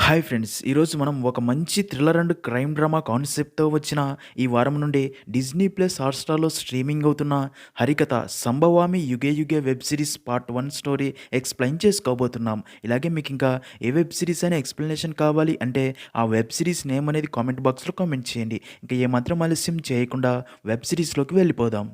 Hi friends! ఈరోజు మనం ఒక మంచి థ్రిల్లర్ అండ్ క్రైమ్ డ్రామా కాన్సెప్ట్‌తో వచ్చిన ఈ వారం నుండి డిజ్నీ ప్లస్ హాట్‌స్టార్‌లో స్ట్రీమింగ్ అవుతున్న 'హరికథ Sambhavami Yuge Yuge' web series part 1 story explain చేసుకోబోతున్నాం. ఇలాగే మీకింకా ఏ వెబ్ సిరీస్ అయినా ఎక్స్‌ప్లనేషన్ కావాలి అంటే ఆ వెబ్ సిరీస్ నేమ్ అనేది కామెంట్ బాక్స్‌లో కామెంట్ చేయండి. ఇంకా ఏమాత్రం ఆలస్యం చేయకుండా వెబ్ సిరీస్‌లోకి వెళ్ళిపోదాం.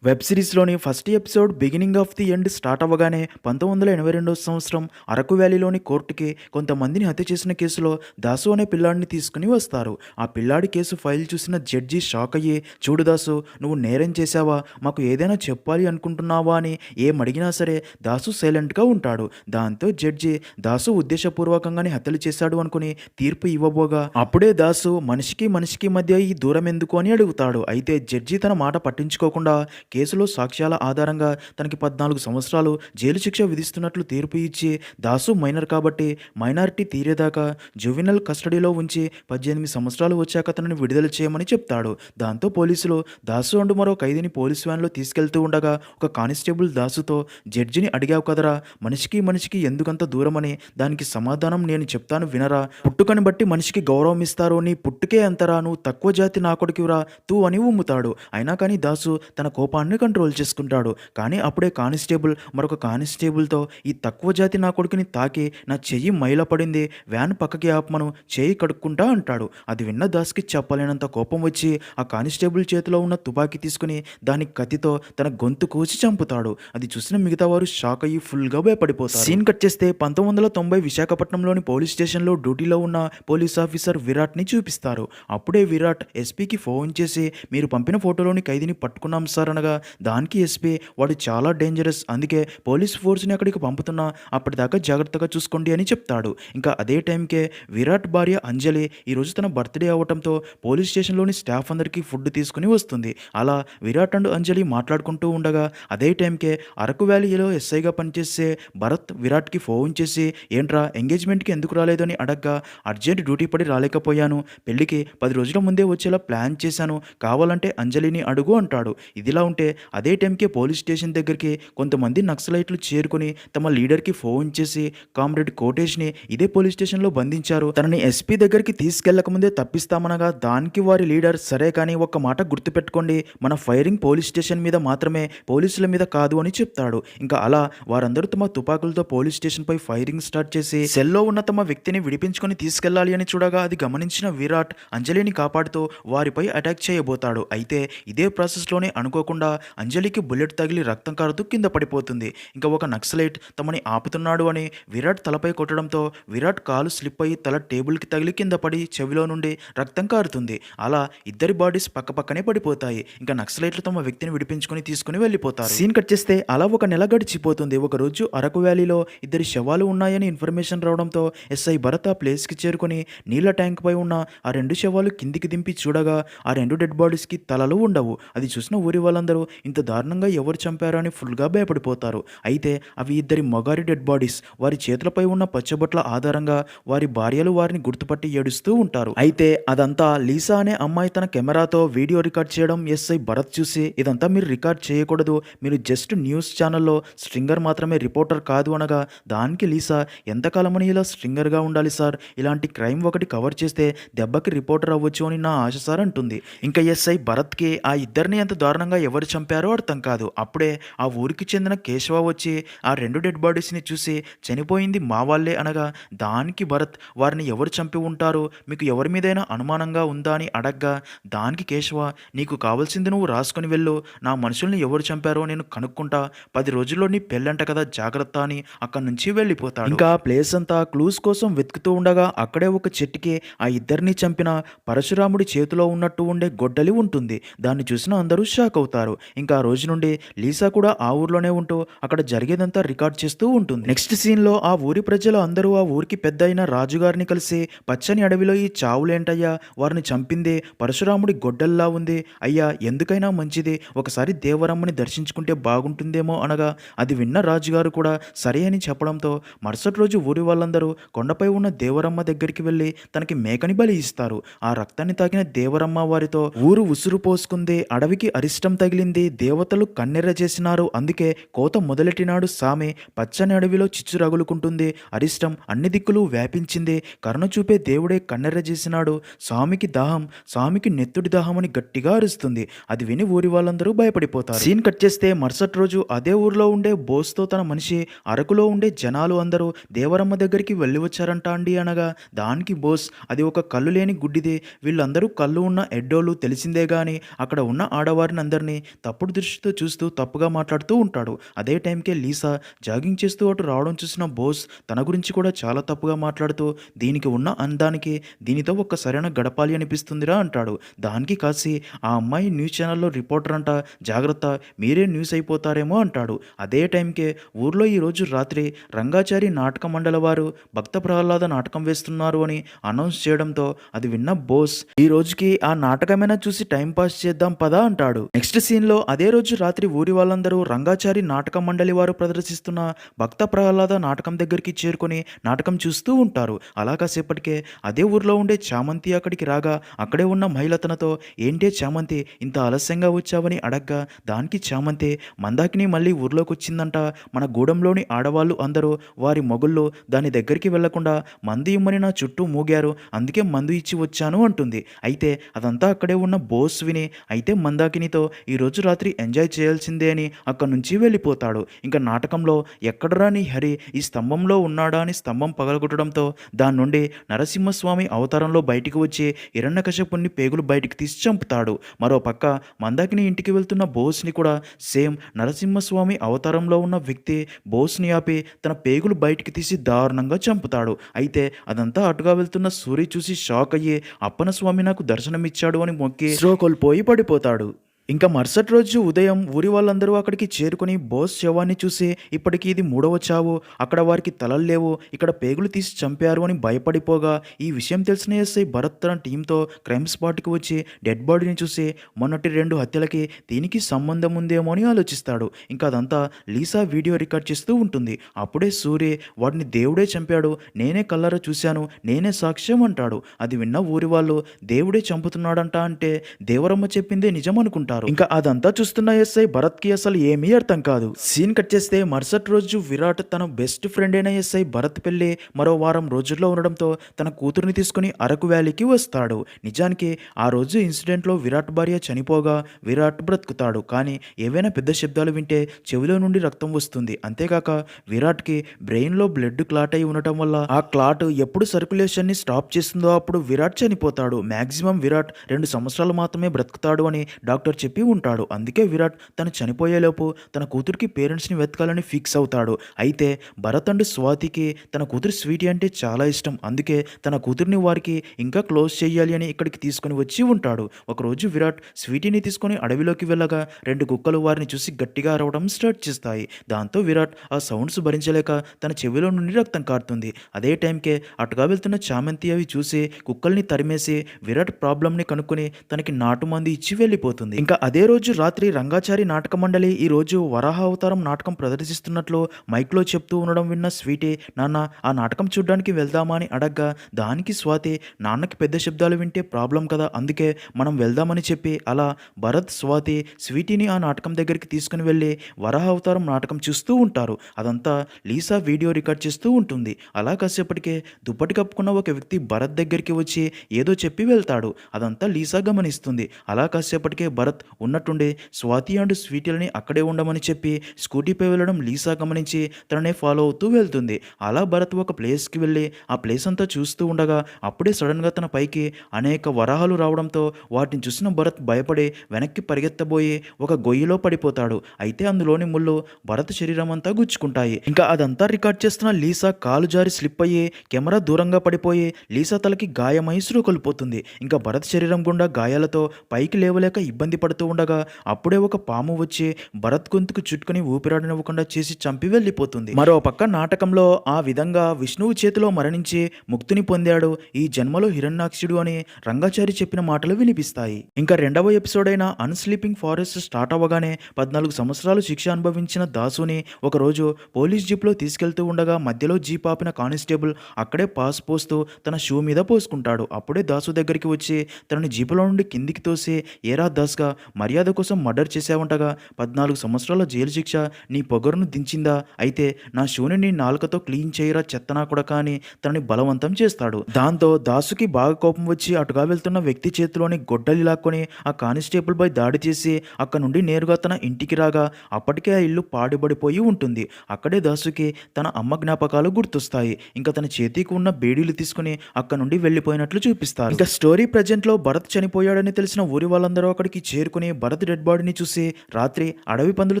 వెబ్ సిరీస్‌లోని first episode beginning of the end start అవ్వగానే 1982 సంవత్సరం అరకు వ్యాలీలోని కోర్టుకి కొంతమందిని హత్య చేసిన కేసులో దాసు అనే పిల్లాడిని తీసుకుని వస్తారు. ఆ పిల్లాడి కేసు ఫైల్ చూసిన జడ్జి షాక్ అయ్యి, "చూడు దాసు, నువ్వు నేరం చేశావా? మాకు ఏదైనా చెప్పాలి అనుకుంటున్నావా?" అని ఏమడిగినా సరే దాసు సైలెంట్‌గా ఉంటాడు. దాంతో జడ్జి దాసు ఉద్దేశపూర్వకంగానే హత్యలు చేశాడు అనుకుని తీర్పు ఇవ్వబోగా అప్పుడే దాసు మనిషికి మనిషికి మధ్య ఈ దూరం ఎందుకు అని అడుగుతాడు. అయితే జడ్జి తన మాట పట్టించుకోకుండా కేసులో సాక్ష్యాల ఆధారంగా తనకి 14 సంవత్సరాలు జైలు శిక్ష విధిస్తున్నట్లు తీర్పు ఇచ్చి, దాసు మైనర్ కాబట్టి మైనారిటీ తీరేదాకా జువెనల్ కస్టడీలో ఉంచి 18 సంవత్సరాలు వచ్చాక అతనిని విడుదల చేయమని చెప్తాడు. దాంతో పోలీసులు దాసు అంటూ మరో ఖైదీని పోలీస్ వ్యాన్లో తీసుకెళ్తూ ఉండగా ఒక కానిస్టేబుల్ దాసుతో, "జడ్జిని అడిగావు కదరా, మనిషికి మనిషికి ఎందుకంత దూరమని? దానికి సమాధానం నేను చెప్తాను వినరా. పుట్టుకని బట్టి మనిషికి గౌరవం ఇస్తారు, నీ పుట్టుకే అంతరా, నువ్వు తక్కువ జాతి నా కొడుకురా తూ" అని ఉమ్ముతాడు. అయినా కానీ దాసు తన కోపాన్ని కంట్రోల్ చేసుకుంటాడు. కానీ అప్పుడే కానిస్టేబుల్ మరొక కానిస్టేబుల్తో, "ఈ తక్కువ జాతి నా కొడుకుని తాకి నా చెయ్యి మైల పడింది, వ్యాన్ పక్కకి ఆపమను, చేయి కడుక్కుంటా" అంటాడు. అది విన్న దాస్కి చెప్పలేనంత కోపం వచ్చి ఆ కానిస్టేబుల్ చేతిలో ఉన్న తుపాకీ తీసుకుని దాని కత్తితో తన గొంతు కోసి చంపుతాడు. అది చూసిన మిగతా వారు షాక్ అయ్యి ఫుల్గా భయపడిపోతారు. సీన్ కట్ చేస్తే 1990 విశాఖపట్నంలోని పోలీస్ స్టేషన్లో డ్యూటీలో ఉన్న పోలీస్ ఆఫీసర్ విరాట్ని చూపిస్తారు. అప్పుడే విరాట్ ఎస్పీకి ఫోన్ చేసి, "మీరు పంపిన ఫోటోలోని ఖైదీని పట్టుకున్నాం సార్" అనగా దానికి ఎస్పీ, "వాడు చాలా డేంజరస్, అందుకే పోలీస్ ఫోర్స్ని అక్కడికి పంపుతున్నా, అప్పటిదాకా జాగ్రత్తగా చూసుకోండి" అని చెప్తాడు. ఇంకా అదే టైంకే విరాట్ భార్య అంజలి ఈరోజు తన బర్త్డే అవ్వటంతో పోలీస్ స్టేషన్లోని స్టాఫ్ అందరికీ ఫుడ్ తీసుకుని వస్తుంది. అలా విరాట్ అండ్ అంజలి మాట్లాడుకుంటూ ఉండగా అదే టైంకే అరకు వ్యాలీలో ఎస్ఐగా పనిచేసే భరత్ విరాట్కి ఫోన్ చేసి, "ఏంట్రా ఎంగేజ్మెంట్కి ఎందుకు రాలేదు" అని అడగ్గా, "అర్జెంట్ డ్యూటీ పడి రాలేకపోయాను, పెళ్లికి 10 రోజుల ముందే వచ్చేలా ప్లాన్ చేశాను, కావాలంటే అంజలిని అడుగు" అంటాడు. ఇదిలా ఉంటే అదే టైంకే పోలీస్ స్టేషన్ దగ్గరికి కొంతమంది నక్సలైట్లు చేరుకుని తమ లీడర్కి ఫోన్ చేసి, "కామ్రేడ్ కోటేష్ని ఇదే పోలీస్ స్టేషన్లో బంధించారు, తనని ఎస్పీ దగ్గరికి తీసుకెళ్లకముందే తప్పిస్తామనగా" దానికి వారి లీడర్, "సరే కానీ ఒక్క మాట గుర్తుపెట్టుకోండి, మన ఫైరింగ్ పోలీస్ స్టేషన్ మీద మాత్రమే, పోలీసుల మీద కాదు" అని చెప్తాడు. ఇంకా అలా వారందరూ తమ తుపాకులతో పోలీస్ స్టేషన్పై ఫైరింగ్ స్టార్ట్ చేసి సెల్లో ఉన్న తమ వ్యక్తిని విడిపించుకొని తీసుకెళ్లాలి అని చూడగా అది గమనించిన విరాట్ అంజలిని కాపాడుతూ వారిపై అటాక్ చేయబోతాడు. అయితే ఇదే ప్రాసెస్లోనే అనుకోకుండా అంజలికి బుల్లెట్ తగిలి రక్తం కారుతూ కింద పడిపోతుంది. ఇంకా ఒక నక్సలైట్ తమని ఆపుతున్నాడు అని విరాట్ తలపై కొట్టడంతో విరాట్ కాలు స్లిప్ అయ్యి తల టేబుల్కి తగిలి కింద పడి చెవిలో నుండి రక్తం కారుతుంది. అలా ఇద్దరి బాడీస్ పక్కపక్కనే పడిపోతాయి. ఇంకా నక్సలైట్లు తమ వ్యక్తిని విడిపించుకొని తీసుకుని వెళ్ళిపోతారు. సీన్ కట్ చేస్తే అలా ఒక నెల గడిచిపోతుంది. ఒకరోజు అరకు వ్యాలీలో ఇద్దరి శవాలు ఉన్నాయని ఇన్ఫర్మేషన్ రావడంతో ఎస్ఐ భరత్ ఆ ప్లేస్కి చేరుకుని నీళ్ల ట్యాంక్ పై ఉన్న ఆ 2 శవాలు కిందికి దింపి చూడగా ఆ 2 డెడ్ బాడీస్కి తలలు ఉండవు. అది చూసిన ఊరి వాళ్ళందరూ ఇంత దారుణంగా ఎవరు చంపారో అని ఫుల్గా భయపడిపోతారు. అయితే అవి ఇద్దరి మగారి డెడ్ బాడీస్. వారి చేతులపై ఉన్న పచ్చబొట్ల ఆధారంగా వారి భార్యలు వారిని గుర్తుపట్టి ఏడుస్తూ ఉంటారు. అయితే అదంతా లీసా అనే అమ్మాయి తన కెమెరాతో వీడియో రికార్డ్ చేయడం ఎస్ఐ భరత్ చూసి, "ఇదంతా మీరు రికార్డ్ చేయకూడదు, మీరు జస్ట్ న్యూస్ ఛానల్లో స్ట్రింగర్ మాత్రమే, రిపోర్టర్ కాదు" అనగా దానికి లీసా, "ఎంతకాలమని ఇలా స్ట్రింగర్గా ఉండాలి సార్, ఇలాంటి క్రైమ్ ఒకటి కవర్ చేస్తే దెబ్బకి రిపోర్టర్ అవ్వచ్చు అని నా ఆశ సార్" అంటుంది. ఇంకా ఎస్ఐ భరత్కి ఆ ఇద్దరిని ఎంత దారుణంగా ఎవరు చంపారో అర్థం కాదు. అప్పుడే ఆ ఊరికి చెందిన కేశవ వచ్చి ఆ 2 డెడ్ బాడీస్ని చూసి, "చనిపోయింది మా వాళ్ళే" అనగా దానికి భరత్, "వారిని ఎవరు చంపి ఉంటారు, మీకు ఎవరి మీదైనా అనుమానంగా ఉందా" అని అడగ్గా దానికి కేశవ, "నీకు కావాల్సింది నువ్వు రాసుకొని వెళ్ళు, నా మనుషుల్ని ఎవరు చంపారో నేను కనుక్కుంటా, 10 రోజుల్లో నీ పెళ్ళంట కదా, జాగ్రత్త" అని అక్కడి నుంచి వెళ్ళిపోతాడు. ఇంకా ప్లేస్ అంతా క్లూస్ కోసం వెతుకుతూ ఉండగా అక్కడే ఒక చెట్టుకి ఆ ఇద్దరిని చంపిన పరశురాముడి చేతిలో ఉన్నట్టు ఉండే గొడ్డలి ఉంటుంది. దాన్ని చూసిన అందరూ షాక్ అవుతారు. ఇంకా ఆ రోజు నుండి లీసా కూడా ఆ ఊర్లోనే ఉంటూ అక్కడ జరిగేదంతా రికార్డ్ చేస్తూ ఉంటుంది. నెక్స్ట్ సీన్లో ఆ ఊరి ప్రజలు అందరూ ఆ ఊరికి పెద్ద అయిన రాజుగారిని కలిసి, "పచ్చని అడవిలో ఈ చావులేంటయ్యా, వారిని చంపింది పరశురాముడి గొడ్డల్లా ఉంది, అయ్యా ఎందుకైనా మంచిది ఒకసారి దేవరమ్మని దర్శించుకుంటే బాగుంటుందేమో" అనగా అది విన్న రాజుగారు కూడా సరే అని చెప్పడంతో మరుసటి రోజు ఊరి వాళ్ళందరూ కొండపై ఉన్న దేవరమ్మ దగ్గరికి వెళ్ళి తనకి మేకని బలి ఇస్తారు. ఆ రక్తాన్ని తాకిన దేవరమ్మ వారితో, "ఊరు ఉసురు పోసుకుంది, అడవికి అరిష్టం తగిలింది పేలింది, దేవతలు కన్నెర్ర చేసినారు, అందుకే కోత మొదలెట్టినాడు సామి, పచ్చని అడవిలో చిచ్చు రగులుకుంటుంది, అరిష్టం అన్ని దిక్కులు వ్యాపించింది, కరుణ చూపే దేవుడే కన్నెర్ర చేసినాడు, స్వామికి దాహం, స్వామికి నెత్తుడి దాహం అని గట్టిగా అరుస్తుంది. అది విని ఊరి వాళ్ళందరూ భయపడిపోతారు. సీన్ కట్ చేస్తే మరుసటి రోజు అదే ఊర్లో ఉండే బోస్తో తన మనిషి, అరకులో ఉండే జనాలు అందరూ దేవరమ్మ దగ్గరికి వెళ్ళి వచ్చారంట అండి అనగా, దానికి బోస్ అది ఒక కళ్ళు లేని గుడ్డిది, వీళ్ళందరూ కళ్ళు ఉన్న ఎడ్డోళ్ళు తెలిసిందే గాని అక్కడ ఉన్న ఆడవారిని అందరినీ తప్పుడు దృష్టితో చూస్తూ తప్పుగా మాట్లాడుతూ ఉంటాడు. అదే టైంకే లీసా జాగింగ్ చేస్తూ అటు రావడం చూసిన బోస్ తన గురించి కూడా చాలా తప్పుగా మాట్లాడుతూ, దీనికి ఉన్న అందానికి దీనితో ఒక్క సరైన గడపాలి అనిపిస్తుందిరా అంటాడు. దానికి కాసి ఆ అమ్మాయి న్యూస్ ఛానల్లో రిపోర్టర్ అంట, జాగ్రత్త మీరే న్యూస్ అయిపోతారేమో అంటాడు. అదే టైంకే ఊర్లో ఈరోజు రాత్రి రంగాచారి నాటక మండలి వారు భక్త ప్రహ్లాద నాటకం వేస్తున్నారు అని అనౌన్స్ చేయడంతో అది విన్న బోస్ ఈ రోజుకి ఆ నాటకమైనా చూసి టైం పాస్ చేద్దాం పదా అంటాడు. నెక్స్ట్ సీన్లో అదే రోజు రాత్రి ఊరి వాళ్ళందరూ రంగాచారి నాటక మండలి వారు ప్రదర్శిస్తున్న భక్త ప్రహ్లాద నాటకం దగ్గరికి చేరుకొని నాటకం చూస్తూ ఉంటారు. అలా కాసేపటికే అదే ఊర్లో ఉండే చామంతి అక్కడికి రాగా అక్కడే ఉన్న మహిళ తనతో, ఏంటే చామంతి ఇంత ఆలస్యంగా వచ్చావని అడగ్గా, దానికి చామంతి, మందాకిని మళ్ళీ ఊర్లోకి వచ్చిందంట, మన గూడెంలోని ఆడవాళ్ళు అందరూ వారి మొగుళ్ళు దాని దగ్గరికి వెళ్లకుండా మందు ఇమ్మని నా చుట్టూ మూగారు, అందుకే మందు ఇచ్చి వచ్చాను అంటుంది. అయితే అదంతా అక్కడే ఉన్న బోస్ విని, అయితే మందాకినితో ఈరోజు రాత్రి ఎంజాయ్ చేయాల్సిందే అని అక్కడి నుంచి వెళ్ళిపోతాడు. ఇంకా నాటకంలో ఎక్కడరా నీ హరి ఈ స్తంభంలో ఉన్నాడా అని స్తంభం పగలగొట్టడంతో దాని నుండి నరసింహస్వామి అవతారంలో బయటికి వచ్చి హిరణ్యకశపుని పేగులు బయటికి తీసి చంపుతాడు. మరో పక్క మందాకిని ఇంటికి వెళ్తున్న బోస్ని కూడా సేమ్ నరసింహస్వామి అవతారంలో ఉన్న వ్యక్తి బోస్ని ఆపి తన పేగులు బయటికి తీసి దారుణంగా చంపుతాడు. అయితే అదంతా అటుగా వెళ్తున్న సూరి చూసి షాక్ అయ్యి, అప్పన స్వామి నాకు దర్శనమిచ్చాడు అని మొక్కి స్లో కోల్పోయి పడిపోతాడు. ఇంకా మరుసటి రోజు ఉదయం ఊరి వాళ్ళందరూ అక్కడికి చేరుకుని బోస్ శవాన్ని చూసి, ఇప్పటికి ఇది 3వ చావు, అక్కడ వారికి తలలు లేవు, ఇక్కడ పేగులు తీసి చంపారు అని భయపడిపోగా, ఈ విషయం తెలిసిన ఎస్ఐ భరత్ తన టీంతో క్రైమ్ స్పాట్కి వచ్చి డెడ్ బాడీని చూసి మొన్నటి 2 హత్యలకి దీనికి సంబంధం ఉందేమో అని ఆలోచిస్తాడు. ఇంకా అదంతా లీసా వీడియో రికార్డ్ చేస్తూ ఉంటుంది. అప్పుడే సూరి, వాడిని దేవుడే చంపాడు, నేనే కళ్ళారా చూశాను, నేనే సాక్ష్యం అంటాడు. అది విన్న ఊరి వాళ్ళు, దేవుడే చంపుతున్నాడంట అంటే దేవరమ్మ చెప్పిందే నిజం అనుకుంటారు. ఇంకా అదంతా చూస్తున్న ఎస్ఐ భరత్ కి అసలు ఏమీ అర్థం కాదు. సీన్ కట్ చేస్తే మరుసటి రోజు విరాట్ తన బెస్ట్ ఫ్రెండ్ అయిన ఎస్ఐ భరత్ పెళ్లి మరో వారం రోజుల్లో ఉండడంతో తన కూతురుని తీసుకుని అరకు వ్యాలీకి వస్తాడు. నిజానికి ఆ రోజు ఇన్సిడెంట్లో విరాట్ భార్య చనిపోగా విరాట్ బ్రతుకుతాడు. కానీ ఏవైనా పెద్ద శబ్దాలు వింటే చెవిలో నుండి రక్తం వస్తుంది. అంతేకాక విరాట్కి బ్రెయిన్లో బ్లడ్ క్లాట్ అయి ఉండటం వల్ల ఆ క్లాట్ ఎప్పుడు సర్క్యులేషన్ని స్టాప్ చేస్తుందో అప్పుడు విరాట్ చనిపోతాడు. మ్యాక్సిమం విరాట్ 2 సంవత్సరాలు మాత్రమే బ్రతుకుతాడు అని డాక్టర్ చెప్పి ఉంటాడు. అందుకే విరాట్ తను చనిపోయేలోపు తన కూతురికి పేరెంట్స్ని వెతకాలని ఫిక్స్ అవుతాడు. అయితే భరత్ అండ్ స్వాతికి తన కూతురు స్వీటీ అంటే చాలా ఇష్టం. అందుకే తన కూతురిని వారికి ఇంకా క్లోజ్ చేయాలి అని ఇక్కడికి తీసుకుని వచ్చి ఉంటాడు. ఒకరోజు విరాట్ స్వీటీని తీసుకొని అడవిలోకి వెళ్ళగా 2 కుక్కలు వారిని చూసి గట్టిగా అరవడం స్టార్ట్ చేస్తాయి. దాంతో విరాట్ ఆ సౌండ్స్ భరించలేక తన చెవిలో నుండి రక్తం కారుతుంది. అదే టైంకే అటుగా వెళ్తున్న చామంతి అవి చూసి కుక్కల్ని తరిమేసి విరాట్ ప్రాబ్లంని కనుక్కొని తనకి నాటు మంది ఇచ్చి వెళ్ళిపోతుంది. ఇంకా అదే రోజు రాత్రి రంగాచారి నాటక మండలి ఈ రోజు వరాహ అవతారం నాటకం ప్రదర్శిస్తున్నట్లు మైక్లో చెప్తూ ఉండడం విన్న స్వీటీ, నాన్న ఆ నాటకం చూడ్డానికి వెళ్దామా అని అడగ్గా, దానికి స్వాతి, నాన్నకి పెద్ద శబ్దాలు వింటే ప్రాబ్లం కదా, అందుకే మనం వెళ్దామని చెప్పి అలా భరత్ స్వాతి స్వీటీని ఆ నాటకం దగ్గరికి తీసుకుని వెళ్ళి వరాహ అవతారం నాటకం చూస్తూ ఉంటారు. అదంతా లీసా వీడియో రికార్డ్ చేస్తూ ఉంటుంది. అలా కాసేపటికే దుప్పటి కప్పుకున్న ఒక వ్యక్తి భరత్ దగ్గరికి వచ్చి ఏదో చెప్పి వెళ్తాడు. అదంతా లీసా గమనిస్తుంది. అలా కాసేపటికే భరత్ ఉన్నట్టుండి స్వాతి అండ్ స్వీటీలని అక్కడే ఉండమని చెప్పి స్కూటీపై వెళ్ళడం లీసా గమనించి తననే ఫాలో అవుతూ వెళ్తుంది. అలా భరత్ ఒక ప్లేస్కి వెళ్ళి ఆ ప్లేస్ అంతా చూస్తూ ఉండగా అప్పుడే సడన్గా తన పైకి అనేక వరాహాలు రావడంతో వాటిని చూసిన భరత్ భయపడి వెనక్కి పరిగెత్తబోయి ఒక గొయ్యిలో పడిపోతాడు. అయితే అందులోని ముళ్ళు భరత్ శరీరం అంతా గుచ్చుకుంటాయి. ఇంకా అదంతా రికార్డ్ చేస్తున్న లీసా కాలు జారి స్లిప్ అయ్యి కెమెరా దూరంగా పడిపోయి లీసా తలకి గాయమై సురుకొల్పోతుంది. ఇంకా భరత్ శరీరం గుండా గాయాలతో పైకి లేవలేక ఇబ్బంది పడుతూ ఉండగా అప్పుడే ఒక పాము వచ్చి భరత్ గొంతుకు చుట్టుకుని ఊపిరాడనివ్వకుండా చేసి చంపి వెళ్ళిపోతుంది. మరో పక్క నాటకంలో ఆ విధంగా విష్ణువు చేతిలో మరణించి ముక్తిని పొందాడు ఈ జన్మలో హిరణ్యాక్షుడు అని రంగాచారి చెప్పిన మాటలు వినిపిస్తాయి. ఇంకా 2వ ఎపిసోడ్ అయిన అన్స్లీపింగ్ ఫారెస్ట్ స్టార్ట్ అవ్వగానే 14 సంవత్సరాలు శిక్ష అనుభవించిన దాసుని ఒకరోజు పోలీస్ జీప్లో తీసుకెళ్తూ ఉండగా మధ్యలో జీప్ ఆపిన కానిస్టేబుల్ అక్కడే పాస్ పోస్తూ తన షూ మీద పోసుకుంటాడు. అప్పుడే దాసు దగ్గరికి వచ్చి తనని జీపులో నుండి కిందికి తోసి, ఏరా దాస్గా మర్యాద కోసం మర్డర్ చేశావంటగా, 14 సంవత్సరాల జైలు శిక్ష నీ పొగరును దించిందా? అయితే నా షూని నీ నాలుకతో క్లీన్ చేయరా చెత్తనా కొడకా అని తనని బలవంతం చేస్తాడు. దాంతో దాసుకి బాగా కోపం వచ్చి అటుగా వెళ్తున్న వ్యక్తి చేతిలోని గొడ్డలి లాక్కొని ఆ కానిస్టేబుల్ పై దాడి చేసి అక్కడ నుండి నేరుగా తన ఇంటికి రాగా అప్పటికే ఆ ఇల్లు పాడుబడిపోయి ఉంటుంది. అక్కడే దాసుకి తన అమ్మ జ్ఞాపకాలు గుర్తొస్తాయి. ఇంకా తన చేతికి ఉన్న బేడీలు తీసుకుని అక్కడ నుండి వెళ్ళిపోయినట్లు చూపిస్తారు. ఇంకా స్టోరీ ప్రజెంట్ లో భరత్ చనిపోయాడని తెలిసిన ఊరి వాళ్ళందరూ అక్కడికి చేరుకుని భరత్ డెడ్ బాడీని చూసి రాత్రి అడవి పందులు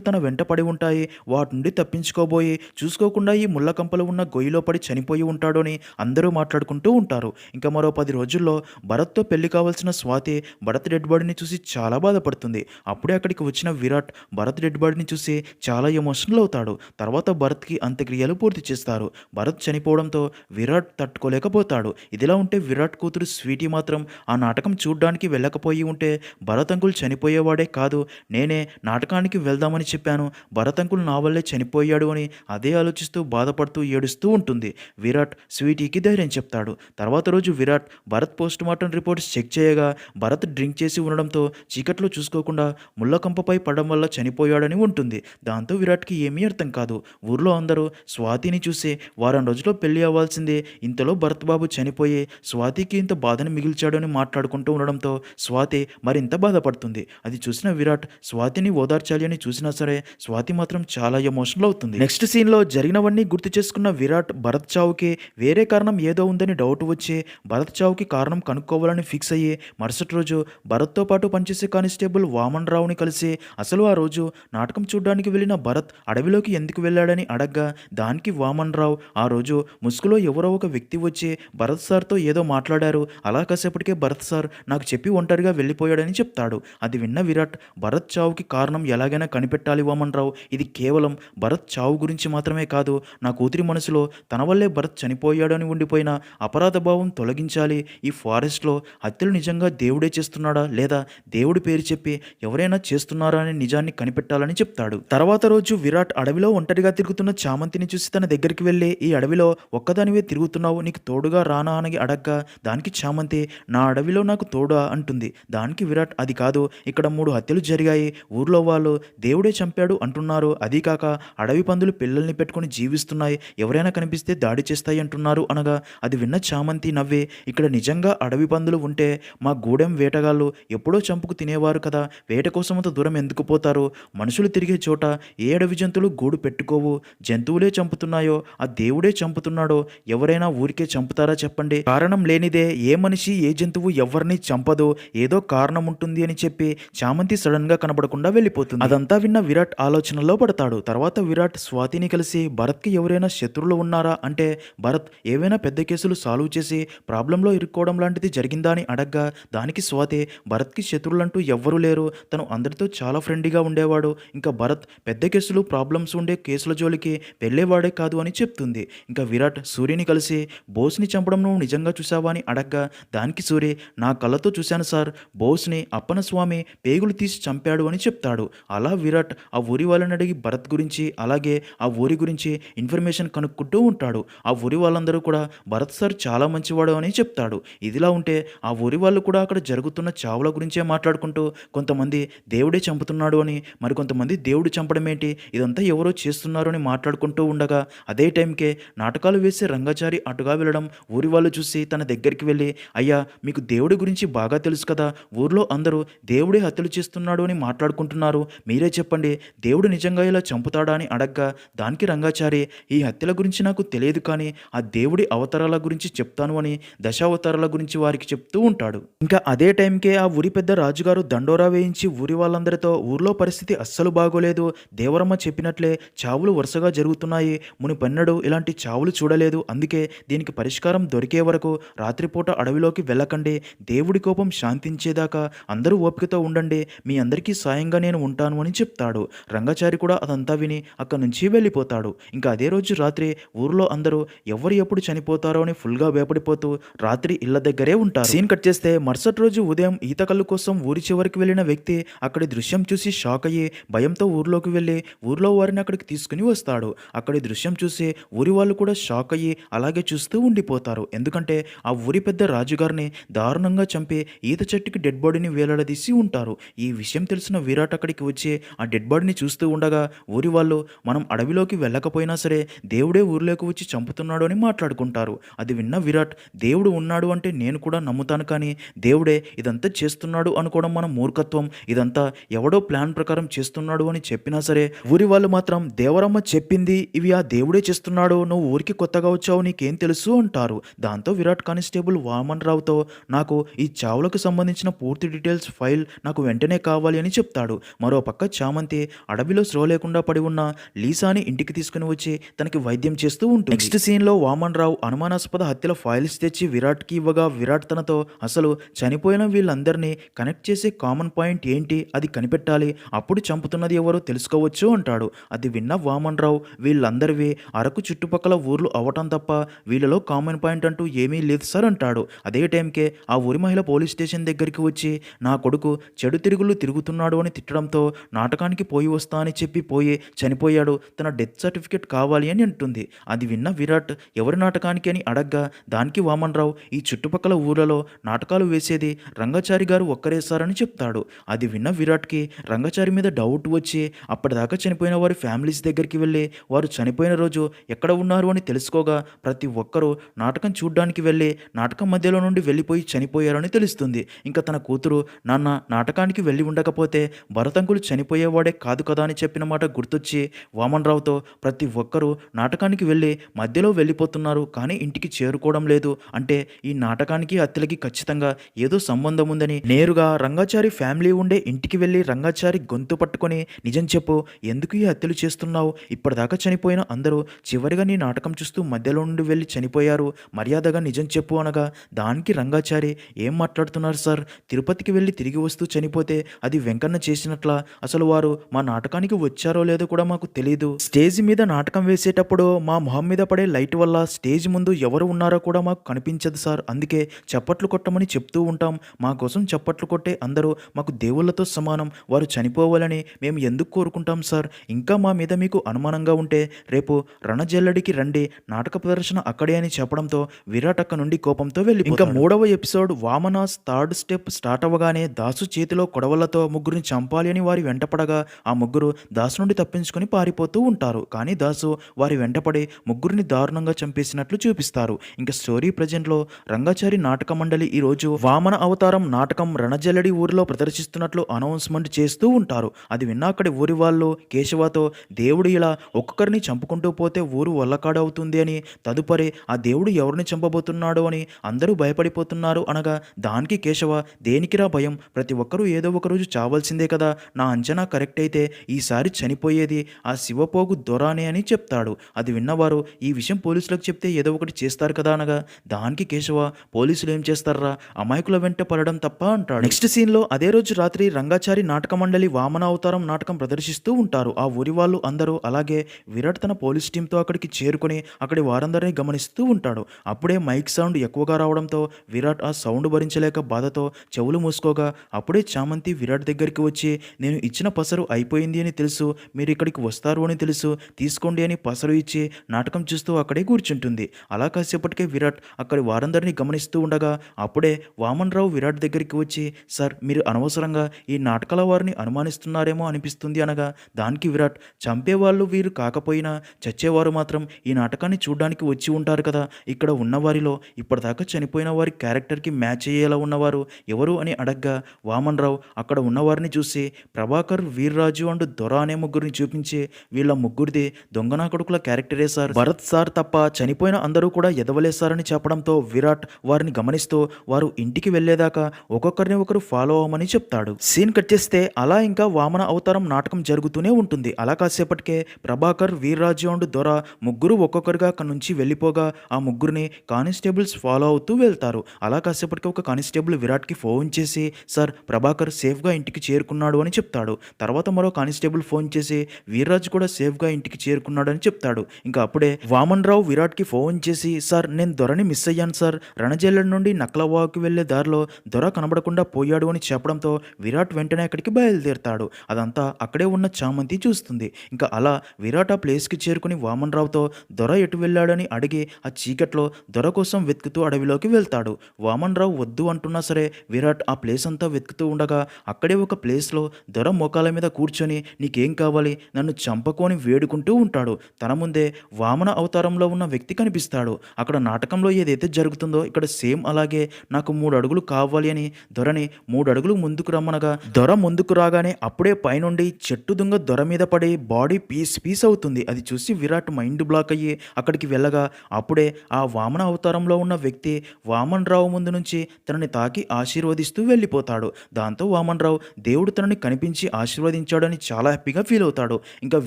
తన వెంట పడి ఉంటాయి, వాటి నుండి తప్పించుకోబోయి చూసుకోకుండా ఈ ముళ్ళ కంపలు ఉన్న గొయ్యిలో పడి చనిపోయి ఉంటాడు అని అందరూ మాట్లాడుకుంటూ ఉంటారు. ఇంకా మరో 10 రోజుల్లో భరత్తో పెళ్లి కావాల్సిన స్వాతి భరత్ డెడ్ బాడీని చూసి చాలా బాధపడుతుంది. అప్పుడే అక్కడికి వచ్చిన విరాట్ భరత్ డెడ్ బాడీని చూసి చాలా ఎమోషనల్ అవుతాడు. తర్వాత భరత్కి అంత్యక్రియలు పూర్తి చేస్తారు. భరత్ చనిపోవడంతో విరాట్ తట్టుకోలేకపోతాడు. ఇదిలా ఉంటే విరాట్ కూతురు స్వీటీ మాత్రం ఆ నాటకం చూడ్డానికి వెళ్ళకపోయి ఉంటే భరత్ అంకుల్ చనిపోయేవాడే కాదు, నేనే నాటకానికి వెళ్దామని చెప్పాను, భరత్ అంకుల్ నా వల్లే చనిపోయాడు అని అదే ఆలోచిస్తూ బాధపడుతూ ఏడుస్తూ ఉంటుంది. విరాట్ స్వీటీకి ధైర్యం చెప్తాడు. తర్వాత రోజు Virat Bharat post mortem reports check చేయగా భరత్ డ్రింక్ చేసి ఉండడంతో చీకట్లో చూసుకోకుండా ముళ్ళకంపపై పడడం వల్ల చనిపోయాడని ఉంటుంది. దాంతో విరాట్కి ఏమీ అర్థం కాదు. ఊర్లో అందరూ స్వాతిని చూసి వారం రోజుల్లో పెళ్లి అవ్వాల్సిందే, ఇంతలో భరత్ బాబు చనిపోయి స్వాతికి ఇంత బాధను మిగిల్చాడు అని మాట్లాడుకుంటూ ఉండడంతో స్వాతి మరింత బాధపడుతుంది. అది చూసిన విరాట్ స్వాతిని ఓదార్చాలి అని చూసినా సరే స్వాతి మాత్రం చాలా ఎమోషనల్ అవుతుంది. నెక్స్ట్ సీన్లో జరిగినవన్నీ గుర్తు చేసుకున్న విరాట్ భరత్ చావుకి వేరే కారణం ఏదో ఉందని డౌట్ వచ్చి భరత్ చావుకి కారణం కనుక్కోవాలని ఫిక్స్ అయ్యి మరుసటి రోజు భరత్తో పాటు పనిచేసే కానిస్టేబుల్ వామన్ రావుని కలిసి అసలు ఆ రోజు నాటకం చూడడానికి వెళ్ళిన భరత్ అడవిలోకి ఎందుకు వెళ్ళాడని అడగ్గా దానికి వామన్ రావు ఆ రోజు ముసుగులో ఎవరో ఒక వ్యక్తి వచ్చి భరత్ సార్తో ఏదో మాట్లాడారు, అలా కాసేపటికే భరత్ సార్ నాకు చెప్పి ఒంటరిగా వెళ్ళిపోయాడని చెప్తాడు. అది విన్న విరాట్ భరత్ చావుకి కారణం ఎలాగైనా కనిపెట్టాలి వామన్ రావు, ఇది కేవలం భరత్ చావు గురించి మాత్రమే కాదు, నా కూతురి మనసులో తన వల్లే భరత్ చనిపోయాడని ఉండిపోయిన అపరాధ భావం తొలగించాలి, ఈ ఫారెస్ట్లో హత్యలు నిజంగా దేవుడే చేస్తున్నాడా లేదా దేవుడి పేరు చెప్పి ఎవరైనా చేస్తున్నారా అనే నిజాన్ని కనిపెట్టాలని చెప్తాడు. తర్వాత రోజు విరాట్ అడవిలో ఒంటరిగా తిరుగుతున్న చామంతిని చూసి తన దగ్గరికి వెళ్ళి ఈ అడవిలో ఒక్కదానివే తిరుగుతున్నావు, నీకు తోడుగా రానా అని అడగ్గా దానికి చామంతి నా అడవిలో నాకు తోడా అంటుంది. దానికి విరాట్ అది కాదు, ఇక్కడ 3 హత్యలు జరిగాయి, ఊర్లో వాళ్ళు దేవుడే చంపాడు అంటున్నారు, అదీ కాక అడవి పందులు పిల్లల్ని పెట్టుకుని జీవిస్తున్నాయి, ఎవరైనా కనిపిస్తే దాడి చేస్తాయి అంటున్నారు అనగా అది విన్న చామంతి నవ్వి ఇక్కడ నిజంగా అడవి పందులు ఉంటే మా గూడెం వేటగాళ్ళు ఎప్పుడో చంపుకు తినేవారు కదా, వేట కోసం అంత దూరం ఎందుకు పోతారు, మనుషులు తిరిగే చోట ఏ అడవి జంతువులు గూడు పెట్టుకోవు, జంతువులే చంపుతున్నాయో ఆ దేవుడే చంపుతున్నాడో ఎవరైనా ఊరికే చంపుతారా చెప్పండి, కారణం లేనిదే ఏ మనిషి ఏ జంతువు ఎవరిని చంపదు, ఏదో కారణం ఉంటుంది అని చెప్పి చామంతి సడన్ గా కనబడకుండా వెళ్ళిపోతుంది. అదంతా విన్న విరాట్ ఆలోచనలో పడతాడు. తర్వాత విరాట్ స్వాతిని కలిసి భరత్కి ఎవరైనా శత్రువులు ఉన్నారా అంటే భరత్ ఏవైనా పెద్ద కేసులు సాల్వ్ చేసి ప్రాబ్లంలో ఇరుక్కోవడం లాంటిది జరిగిందా అని అడగ్గా దానికి స్వాతి భరత్కి శత్రువులంటూ ఎవ్వరూ లేరు, తను అందరితో చాలా ఫ్రెండ్లీగా ఉండేవాడు, ఇంకా భరత్ పెద్ద కేసులు ప్రాబ్లమ్స్ ఉండే కేసుల జోలికి వెళ్ళేవాడే కాదు అని చెప్తుంది. ఇంకా విరాట్ సూర్యని కలిసి బోస్ని చంపడం నువ్వు నిజంగా చూసావా అని అడగ్గా దానికి సూర్య నా కళ్ళతో చూశాను సార్, బోస్ని అప్పన స్వామి పేగులు తీసి చంపాడు అని చెప్తాడు. అలా విరాట్ ఆ ఊరి వాళ్ళని అడిగి భరత్ గురించి అలాగే ఆ ఊరి గురించి ఇన్ఫర్మేషన్ కనుక్కుంటూ ఉంటాడు. ఆ ఊరి వాళ్ళందరూ కూడా భరత్ సార్ చాలా మంచివాడు అని చెప్తాడు. ఇదిలా ఉంటే ఆ ఊరి వాళ్ళు కూడా అక్కడ జరుగుతున్న చావుల గురించే మాట్లాడుకుంటూ కొంతమంది దేవుడే చంపుతున్నాడు అని, మరికొంతమంది దేవుడు చంపడం ఏంటి, ఇదంతా ఎవరో చేస్తున్నారు అని మాట్లాడుకుంటూ ఉండగా అదే టైంకే నాటకాలు వేసే రంగాచారి అటుగా వెళ్ళడం ఊరి వాళ్ళు చూసి తన దగ్గరికి వెళ్ళి అయ్యా మీకు దేవుడి గురించి బాగా తెలుసు కదా, ఊర్లో అందరూ దేవుడే హత్యలు చేస్తున్నాడు అని మాట్లాడుకుంటున్నారు, మీరే చెప్పండి దేవుడు నిజంగా ఇలా చంపుతాడా అని అడగ్గా దానికి రంగాచారి ఈ హత్యల గురించి నాకు తెలియదు కానీ ఆ దేవుడి అవతారాల గురించి చెప్తాను అని దశావతారాల గురించి వారికి చెప్తూ ఉంటాడు. ఇంకా అదే టైంకే ఆ ఊరి పెద్ద రాజుగారు దండోరా వేయించి ఊరి వాళ్ళందరితో ఊర్లో పరిస్థితి అస్సలు బాగోలేదు, దేవరమ్మ చెప్పినట్లే చావులు వరుసగా జరుగుతున్నాయి, మునిపెన్నడూ ఇలాంటి చావులు చూడలేదు, అందుకే దీనికి పరిష్కారం దొరికే వరకు రాత్రిపూట అడవిలోకి వెళ్ళకండి, దేవుడి కోపం శాంతించేదాకా అందరూ ఓపికతో ఉండండి, మీ అందరికీ సాయంగా నేను ఉంటాను అని చెప్తాడు. రంగాచారి కూడా అదంతా విని అక్కడి నుంచి వెళ్ళిపోతాడు. ఇంకా అదే రోజు రాత్రి ఊర్లో అందరూ ఎవరు ఎప్పుడు చనిపోతారో అని ఫుల్గా భయపడిపోతూ రాత్రి ఇళ్ల దగ్గరే ఉంటారు. సీన్ కట్ చేస్తే మరుసటి రోజు ఉదయం ఈత కళ్ళు కోసం ఊరి చివరికి వెళ్ళిన వ్యక్తి అక్కడి దృశ్యం చూసి షాక్ అయ్యి భయంతో ఊర్లోకి వెళ్ళి ఊర్లో వారిని అక్కడికి తీసుకుని వస్తాడు. అక్కడి దృశ్యం చూసి ఊరి వాళ్ళు కూడా షాక్ అయ్యి అలాగే చూస్తూ ఉండిపోతారు. ఎందుకంటే ఆ ఊరి పెద్ద రాజుగారిని దారుణంగా చంపి ఈత చెట్టుకి డెడ్ బాడీని వేలాడదీసి ఉంటారు. ఉంటారు. ఈ విషయం తెలిసిన విరాట్ అక్కడికి వచ్చి ఆ డెడ్ బాడీని చూస్తూ ఉండగా ఊరి వాళ్ళు మనం అడవిలోకి వెళ్ళకపోయినా సరే దేవుడే ఊరిలోకి వచ్చి చంపుతున్నాడు అని మాట్లాడుకుంటారు. అది విన్న విరాట్ దేవుడు ఉన్నాడు అంటే నేను కూడా నమ్ముతాను, కానీ దేవుడే ఇదంతా చేస్తున్నాడు అనుకోవడం మన మూర్ఖత్వం. ఇదంతా ఎవడో ప్లాన్ ప్రకారం చేస్తున్నాడు అని చెప్పినా సరే ఊరి వాళ్ళు మాత్రం దేవరమ్మ చెప్పింది ఇవి ఆ దేవుడే చేస్తున్నాడు, నువ్వు ఊరికి కొత్తగా వచ్చావు నీకేం తెలుసు అంటారు. దాంతో విరాట్ కానిస్టేబుల్ వామన్ రావుతో నాకు ఈ చావులకు సంబంధించిన పూర్తి డీటెయిల్స్ ఫైల్ నాకు వెంటనే కావాలి అని చెప్తాడు. మరో పక్క చామంతి అడవిలో స్లో లేకుండా పడి ఉన్న లీసాని ఇంటికి తీసుకుని వచ్చి తనకి వైద్యం చేస్తూ ఉంటుంది. నెక్స్ట్ సీన్ లో వామన్ రావు అనుమానాస్పద హత్యల ఫైల్స్ తెచ్చి విరాట్కి ఇవ్వగా విరాట్ తనతో అసలు చనిపోయిన వీళ్ళందరినీ కనెక్ట్ చేసే కామన్ పాయింట్ ఏంటి, అది కనిపెట్టాలి, అప్పుడు చంపుతున్నది ఎవరో తెలుసుకోవచ్చు అంటాడు. అది విన్న వామన్ రావు వీళ్ళందరివి అరకు చుట్టుపక్కల ఊర్లు అవటం తప్ప వీళ్ళలో కామన్ పాయింట్ అంటూ ఏమీ లేదు సార్ అంటాడు. అదే టైంకే ఆ ఊరి మహిళ పోలీస్ స్టేషన్ దగ్గరికి వచ్చి నా కొడుకు చెడు తిరుగులు తిరుగుతున్నాడు అని తిట్టడంతో నాటకానికి పోయి వస్తా అని చెప్పి పోయి చనిపోయాడు, తన డెత్ సర్టిఫికేట్ కావాలి అని అంటుంది. అది విన్న విరాట్ ఎవరి నాటకానికి అని అడగ్గా దానికి వామన్ రావు ఈ చుట్టుపక్కల ఊర్లలో నాటకాలు వేసేది రంగాచారి గారు ఒక్కరే సార్ అని చెప్తాడు. అది విన్న విరాట్కి రంగాచారి మీద డౌట్ వచ్చి అప్పటిదాకా చనిపోయిన వారి ఫ్యామిలీస్ దగ్గరికి వెళ్ళి వారు చనిపోయిన రోజు ఎక్కడ ఉన్నారు అని తెలుసుకోగా ప్రతి ఒక్కరూ నాటకం చూడ్డానికి వెళ్ళి నాటకం మధ్యలో నుండి వెళ్ళిపోయి చనిపోయారని తెలుస్తుంది. ఇంకా తన కూతురు నాన్న నాటకానికి వెళ్ళి ఉండకపోతే భరతంకులు చనిపోయేవాడే కాదు కదా అని చెప్పిన మాట గుర్తొచ్చి వామన్ రావుతో ప్రతి ఒక్కరూ నాటకానికి వెళ్ళి మధ్యలో వెళ్ళిపోతున్నారు కానీ ఇంటికి చేరుకోవడం లేదు, అంటే ఈ నాటకానికి హత్యలకి ఖచ్చితంగా ఏదో సంబంధం ఉందని నేరుగా రంగాచారి ఫ్యామిలీ ఉండే ఇంటికి వెళ్ళి రంగాచారి గొంతు పట్టుకొని నిజం చెప్పు, ఎందుకు ఈ హత్యలు చేస్తున్నావు, ఇప్పటిదాకా చనిపోయిన అందరూ చివరిగా నీ నాటకం చూస్తూ మధ్యలో నుండి వెళ్ళి చనిపోయారు, మర్యాదగా నిజం చెప్పు అనగా దానికి రంగాచారి ఏం మాట్లాడుతున్నారు సార్, తిరుపతికి వెళ్ళి తిరిగి వస్తూ చనిపోతే అది వెంకన్న చేసినట్లా, అసలు వారు మా నాటకానికి వచ్చారో లేదో కూడా మాకు తెలియదు, స్టేజ్ మీద నాటకం వేసేటప్పుడు మా మొహం మీద పడే లైట్ వల్ల స్టేజ్ ముందు ఎవరు ఉన్నారో కూడా మాకు కనిపించదు సార్, అందుకే చప్పట్లు కొట్టమని చెప్తూ ఉంటాం, మా కోసం చప్పట్లు కొట్టే అందరూ మాకు దేవుళ్ళతో సమానం, వారు చనిపోవాలని మేము ఎందుకు కోరుకుంటాం సార్, ఇంకా మా మీద మీకు అనుమానంగా ఉంటే రేపు రణజల్లడికి రండి, నాటక ప్రదర్శన అక్కడే అని చెప్పడంతో విరాట్ అక్క నుండి కోపంతో వెళ్ళి ఇంకా 3వ ఎపిసోడ్ వామనాస్ థర్డ్ స్టెప్ స్టార్ట్ అవ్వగానే దాసు చేతిలో కొడవలతో ముగ్గురిని చంపాలి అని వారి వెంటపడగా ఆ ముగ్గురు దాసు నుండి తప్పించుకొని పారిపోతూ ఉంటారు. కానీ దాసు వారి వెంటపడి ముగ్గురిని దారుణంగా చంపేసినట్లు చూపిస్తారు. ఇంకా స్టోరీ ప్రజెంట్లో రంగాచారి నాటక మండలి ఈరోజు వామన అవతారం నాటకం రణజల్లడి ఊరిలో ప్రదర్శిస్తున్నట్లు అనౌన్స్మెంట్ చేస్తూ ఉంటారు. అది విన్న అక్కడి ఊరి వాళ్ళు కేశవతో దేవుడు ఇలా ఒక్కొక్కరిని చంపుకుంటూ పోతే ఊరు వల్లకాడవుతుంది అని, తదుపరి ఆ దేవుడు ఎవరిని చంపబోతున్నాడు అని అందరూ భయపడిపోతున్నారు అనగా దానికి కేశవ దేనికిరా భయం, ప్రతి ఒక్కరూ ఏదో ఒక రోజు చావాల్సిందే కదా, నా అంచనా కరెక్ట్ అయితే ఈసారి చనిపోయేది ఆ శివపోగు దొరానే అని చెప్తాడు. అది విన్నవారు ఈ విషయం పోలీసులకు చెప్తే ఏదో ఒకటి చేస్తారు కదా అనగా దానికి కేశవ పోలీసులు ఏం చేస్తారా, అమాయకుల వెంట పడడం తప్ప అంటాడు. నెక్స్ట్ సీన్లో అదే రోజు రాత్రి రంగాచారి నాటక మండలి వామన అవతారం నాటకం ప్రదర్శిస్తూ ఉంటారు. ఆ ఊరి వాళ్ళు అందరూ అలాగే విరాట్ తన పోలీస్ టీంతో అక్కడికి చేరుకొని అక్కడి వారందరినీ గమనిస్తూ ఉంటాడు. అప్పుడే మైక్ సౌండ్ ఎక్కువగా రావడంతో విరాట్ ఆ సౌండ్ భరించలేక బాధతో చెవులు మూసుకోగా అప్పుడే చామంతి విరాట్ దగ్గరికి వచ్చి నేను ఇచ్చిన పసరు అయిపోయింది అని తెలుసు, మీరు ఇక్కడికి వస్తారు అని తెలుసు, తీసుకోండి అని పసరు ఇచ్చి నాటకం చూస్తూ అక్కడే కూర్చుంటుంది. అలా కాసేపటికే విరాట్ అక్కడి వారందరినీ గమనిస్తూ ఉండగా అప్పుడే వామన్ రావు విరాట్ దగ్గరికి వచ్చి సార్ మీరు అనవసరంగా ఈ నాటకాల వారిని అనుమానిస్తున్నారేమో అనిపిస్తుంది అనగా దానికి విరాట్ చంపేవాళ్ళు వీరు కాకపోయినా చచ్చేవారు మాత్రం ఈ నాటకాన్ని చూడడానికి వచ్చి ఉంటారు కదా, ఇక్కడ ఉన్నవారిలో ఇప్పటిదాకా చనిపోయిన వారి క్యారెక్టర్కి మ్యాచ్ అయ్యేలా ఉన్నవారు ఎవరు అని అడగ్గా వామన్ రావు అక్కడ ఉన్నవారిని చూసి ప్రభాకర్, వీర్రాజు అండ్ దొర అనే ముగ్గురిని చూపించి వీళ్ళ ముగ్గురిది దొంగనా కొడుకుల క్యారెక్టరే సార్, భరత్ సార్ తప్ప చనిపోయిన అందరూ కూడా ఎదవలేసారని చెప్పడంతో విరాట్ వారిని గమనిస్తూ వారు ఇంటికి వెళ్లేదాకా ఒక్కొక్కరిని ఒకరు ఫాలో అవ్వమని చెప్తాడు. సీన్ కట్ చేస్తే అలా ఇంకా వామన అవతారం నాటకం జరుగుతూనే ఉంటుంది. అలా కాసేపటికే ప్రభాకర్, వీర్రాజు అండ్ దొర ముగ్గురు ఒక్కొక్కరిగా అక్కడి నుంచి వెళ్ళిపోగా ఆ ముగ్గురిని కానిస్టేబుల్స్ ఫాలో అవుతూ వెళ్తారు. అలా కాసేపటికి ఒక కానిస్టేబుల్ విరాట్కి ఫోన్ చేసి సార్ ప్రభాకర్ సేఫ్గా ఇంటికి చేరుకున్నాడు అని చెప్తాడు. తర్వాత మరో కానిస్టేబుల్ ఫోన్ చేసి వీర్రాజు కూడా సేఫ్గా ఇంటికి చేరుకున్నాడు అని చెప్తాడు. ఇంకా అప్పుడే వామన్ రావు విరాట్కి ఫోన్ చేసి సార్ నేను దొరని మిస్ అయ్యాను సార్, రణజల్లెడ్ నుండి నక్లవాకి వెళ్లే దారిలో దొర కనబడకుండా పోయాడు అని చెప్పడంతో విరాట్ వెంటనే అక్కడికి బయలుదేరుతాడు. అదంతా అక్కడే ఉన్న చామంతి చూస్తుంది. ఇంకా అలా విరాట్ ఆ ప్లేస్కి చేరుకుని వామన్ రావుతో దొర ఎటు వెళ్ళాడని అడిగి ఆ చీకట్లో దొర కోసం వెతుకుతూ అడవిలోకి వెళ్తాడు. వామన్ రావు వద్దు అంటున్నా సరే విరాట్ ఆ ప్లేస్ అంతా వెతుకుతూ చేస్తూ ఉండగా అక్కడే ఒక ప్లేస్లో దొర మోకాల మీద కూర్చొని నీకేం కావాలి నన్ను చంపకొని వేడుకుంటూ ఉంటాడు. తన ముందే వామన అవతారంలో ఉన్న వ్యక్తి కనిపిస్తాడు. అక్కడ నాటకంలో ఏదైతే జరుగుతుందో ఇక్కడ సేమ్ అలాగే నాకు 3 అడుగులు కావాలి అని దొరని 3 అడుగులు ముందుకు రమ్మనగా దొర ముందుకు రాగానే అప్పుడే పైనుండి చెట్టు దుంగ దొర మీద పడి బాడీ పీస్ పీస్ అవుతుంది. అది చూసి విరాట్ మైండ్ బ్లాక్ అయ్యి అక్కడికి వెళ్ళగా అప్పుడే ఆ వామన అవతారంలో ఉన్న వ్యక్తి వామన్ రావు ముందు నుంచి తనని తాకి ఆశీర్వదిస్తూ వెళ్ళిపోతాడు. దాంతో వామన్ రావు దేవుడు తనని కనిపించి ఆశీర్వదించాడని చాలా హ్యాపీగా ఫీల్ అవుతాడు. ఇంకా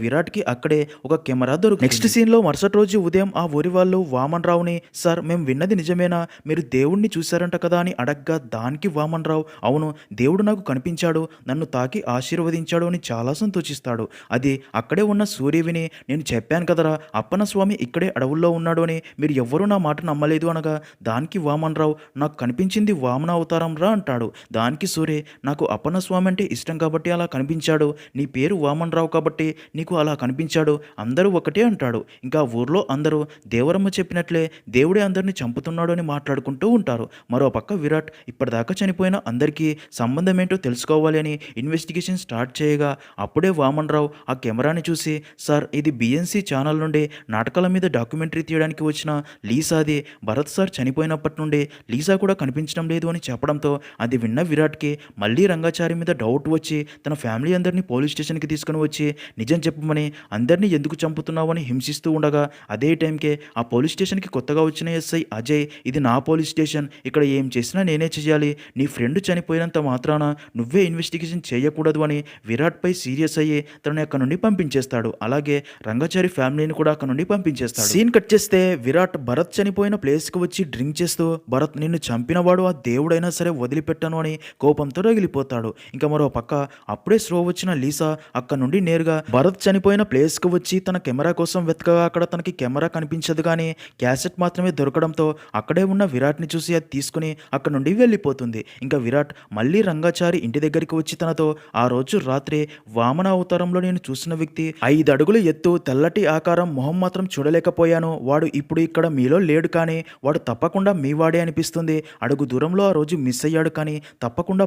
విరాట్కి అక్కడే ఒక కెమెరా దొరుకుతుంది. నెక్స్ట్ సీన్లో మరుసటి రోజు ఉదయం ఆ ఊరి వాళ్ళు వామన్ రావుని సార్ మేము విన్నది నిజమేనా, మీరు దేవుణ్ణి చూశారంట కదా అని అడగ్గా దానికి వామన్ రావు అవును దేవుడు నాకు కనిపించాడు, నన్ను తాకి ఆశీర్వదించాడు అని చాలా సంతోషిస్తాడు. అది అక్కడే ఉన్న సూర్య విని నేను చెప్పాను కదరా అప్పన్న స్వామి ఇక్కడే అడవుల్లో ఉన్నాడు అని, మీరు ఎవ్వరూ నా మాట నమ్మలేదు అనగా దానికి వామన్ రావు నాకు కనిపించింది వామన అవతారం రా అంటాడు. దానికి సూర్య నాకు అప్పన్న స్వామి అంటే ఇష్టం కాబట్టి అలా కనిపించాడు, నీ పేరు వామన్ రావు కాబట్టి నీకు అలా కనిపించాడు, అందరూ ఒకటే అంటాడు. ఇంకా ఊర్లో అందరూ దేవరమ్మ చెప్పినట్లే దేవుడే అందరిని చంపుతున్నాడు అని మాట్లాడుకుంటూ ఉంటారు. మరో పక్క విరాట్ ఇప్పటిదాకా చనిపోయిన అందరికీ సంబంధం ఏంటో తెలుసుకోవాలి అని ఇన్వెస్టిగేషన్ స్టార్ట్ చేయగా అప్పుడే వామన్ రావు ఆ కెమెరాని చూసి సార్ ఇది బిఎన్సి ఛానల్ నుండి నాటకాల మీద డాక్యుమెంటరీ తీయడానికి వచ్చిన లీసాది, భరత్ సార్ చనిపోయినప్పటి నుండి లీసా కూడా కనిపించడం లేదు అని చెప్పడంతో అది విన్న విరాట్కి మళ్ళీ రంగాచారి మీద డౌట్ వచ్చి తన ఫ్యామిలీ అందరినీ పోలీస్ స్టేషన్కి తీసుకుని వచ్చి నిజం చెప్పమని అందరినీ ఎందుకు చంపుతున్నావు అని హింసిస్తూ ఉండగా అదే టైంకే ఆ పోలీస్ స్టేషన్కి కొత్తగా వచ్చిన ఎస్ఐ అజయ్ ఇది నా పోలీస్ స్టేషన్, ఇక్కడ ఏం చేసినా నేనే చేయాలి, నీ ఫ్రెండ్ చనిపోయినంత మాత్రాన నువ్వే ఇన్వెస్టిగేషన్ చేయకూడదు అని విరాట్పై సీరియస్ అయ్యి తనని అక్కడ నుండి పంపించేస్తాడు. అలాగే రంగాచారి ఫ్యామిలీని కూడా అక్కడ నుండి పంపించేస్తాడు. సీన్ కట్ చేస్తే విరాట్ భరత్ చనిపోయిన ప్లేస్కి వచ్చి డ్రింక్ చేస్తూ భరత్ నిన్ను చంపినవాడు ఆ దేవుడైనా సరే వదిలిపెట్టను అని కోపంతో రగిలిపోతాడు. ఇంకా మరో పక్క అప్పుడే స్లో వచ్చిన లీసా అక్కడ నుండి నేరుగా భరత్ చనిపోయిన ప్లేస్కి వచ్చి తన కెమెరా కోసం వెతకగా అక్కడ తనకి కెమెరా కనిపించదు కానీ క్యాసెట్ మాత్రమే దొరకడంతో అక్కడే ఉన్న విరాట్ని చూసి అది తీసుకుని అక్కడ నుండి వెళ్ళిపోతుంది. ఇంకా విరాట్ మళ్ళీ రంగాచారి ఇంటి దగ్గరికి వచ్చి తనతో ఆ రోజు రాత్రి వామన అవతారంలో నేను చూసిన వ్యక్తి 5 అడుగులు ఎత్తు తెల్లటి ఆకారం మొహం మాత్రం చూడలేకపోయాను, వాడు ఇప్పుడు ఇక్కడ మీలో లేడు కానీ వాడు తప్పకుండా మీ వాడే అనిపిస్తుంది, అడుగు దూరంలో ఆ రోజు మిస్ అయ్యాడు కానీ తప్పకుండా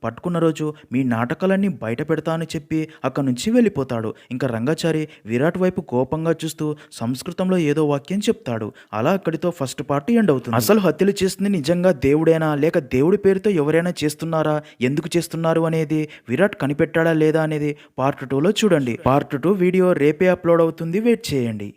పట్టుకున్న రోజు మీ నాటకాలన్నీ బయట పెడతా అని చెప్పి అక్కడి నుంచి వెళ్ళిపోతాడు. ఇంకా రంగాచారి విరాట్ వైపు కోపంగా చూస్తూ సంస్కృతంలో ఏదో వాక్యం చెప్తాడు. అలా అక్కడితో ఫస్ట్ పార్ట్ ఎండ్ అవుతుంది. అసలు హత్యలు చేస్తుంది నిజంగా దేవుడేనా లేక దేవుడి పేరుతో ఎవరైనా చేస్తున్నారా, ఎందుకు చేస్తున్నారు అనేది విరాట్ కనిపెట్టాడా లేదా అనేది పార్ట్ 2లో చూడండి. పార్ట్ 2 వీడియో రేపే అప్లోడ్ అవుతుంది, వెయిట్ చేయండి.